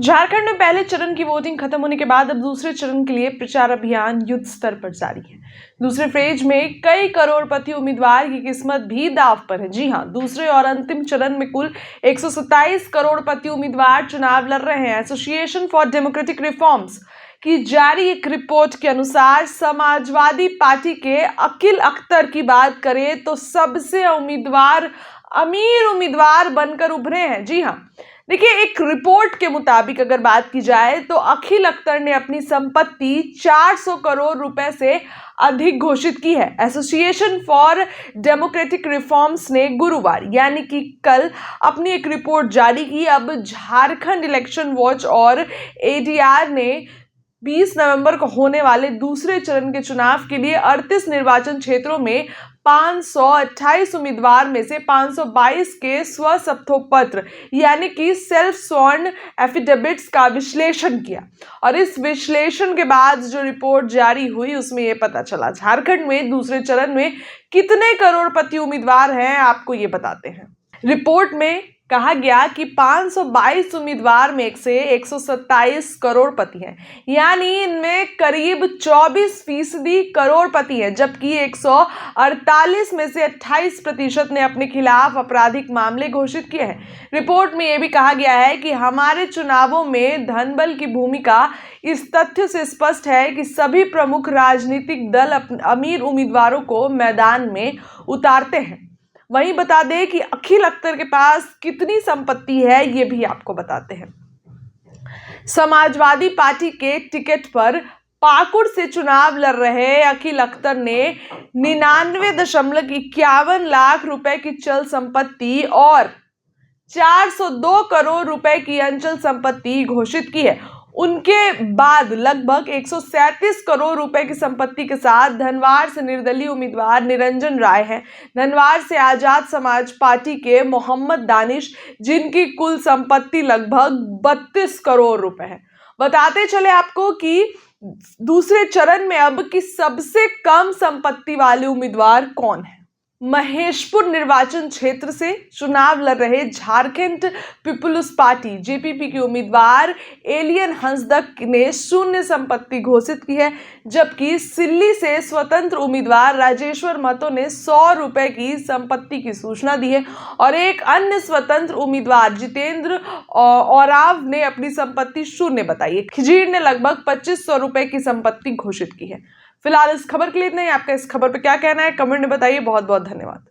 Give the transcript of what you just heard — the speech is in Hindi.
झारखंड में पहले चरण की वोटिंग खत्म होने के बाद अब दूसरे चरण के लिए प्रचार अभियान युद्ध स्तर पर जारी है। दूसरे फेज में कई करोड़पति उम्मीदवार की किस्मत भी दांव पर है। जी हां, दूसरे और अंतिम चरण में कुल 127 करोड़पति उम्मीदवार चुनाव लड़ रहे हैं। एसोसिएशन फॉर डेमोक्रेटिक रिफॉर्म्स की जारी एक रिपोर्ट के अनुसार समाजवादी पार्टी के अकील अख्तर की बात करें तो सबसे अमीर उम्मीदवार बनकर उभरे हैं। जी हां, देखिए, एक रिपोर्ट के मुताबिक अगर बात की जाए तो अकील अख्तर ने अपनी संपत्ति 400 करोड़ रुपए से अधिक घोषित की है। एसोसिएशन फॉर डेमोक्रेटिक रिफॉर्म्स ने गुरुवार यानी कि कल अपनी एक रिपोर्ट जारी की। अब झारखंड इलेक्शन वॉच और एडीआर ने 20 नवंबर को होने वाले दूसरे चरण के चुनाव के लिए 38 निर्वाचन क्षेत्रों में 528 उम्मीदवार में से 522 के स्वसत्वपत्र यानी कि सेल्फ स्वॉर्न एफिडेविट्स का विश्लेषण किया। और इस विश्लेषण के बाद जो रिपोर्ट जारी हुई उसमें यह पता चला झारखंड में दूसरे चरण में कितने करोड़पति उम्मीदवार हैं, आपको ये बताते हैं। रिपोर्ट में कहा गया कि 522 उम्मीदवार में से 127 करोड़पति हैं, यानी इनमें करीब 24% करोड़पति हैं, जबकि 148 में से 28% ने अपने खिलाफ आपराधिक मामले घोषित किए हैं। रिपोर्ट में यह भी कहा गया है कि हमारे चुनावों में धनबल की भूमिका इस तथ्य से स्पष्ट है कि सभी प्रमुख राजनीतिक दल अमीर उम्मीदवारों को मैदान में उतारते हैं। वहीं बता दें कि अकील अख्तर के पास कितनी संपत्ति है ये भी आपको बताते हैं। समाजवादी पार्टी के टिकट पर पाकुड़ से चुनाव लड़ रहे अकील अख्तर ने 99.51 लाख रुपए की चल संपत्ति और 402 करोड़ रुपए की अंचल संपत्ति घोषित की है। उनके बाद लगभग 137 करोड़ रुपए की संपत्ति के साथ धनवार से निर्दलीय उम्मीदवार निरंजन राय हैं। धनवार से आजाद समाज पार्टी के मोहम्मद दानिश, जिनकी कुल संपत्ति लगभग 32 करोड़ रुपए है। बताते चले आपको कि दूसरे चरण में अब की सबसे कम संपत्ति वाले उम्मीदवार कौन है। महेशपुर निर्वाचन क्षेत्र से चुनाव लड़ रहे झारखंड पीपुल्स पार्टी जेपीपी के उम्मीदवार एलियन हंसदक ने 0 संपत्ति घोषित की है, जबकि सिल्ली से स्वतंत्र उम्मीदवार राजेश्वर महतो ने 100 रुपए की संपत्ति की सूचना दी है और एक अन्य स्वतंत्र उम्मीदवार जितेंद्र औराव ने अपनी संपत्ति 0 बताई है। खिजीर ने लगभग 2500 रुपए की संपत्ति घोषित की है। फिलहाल इस खबर के लिए इतना ही। आपका इस खबर पर क्या कहना है कमेंट में बताइए। बहुत बहुत धन्यवाद।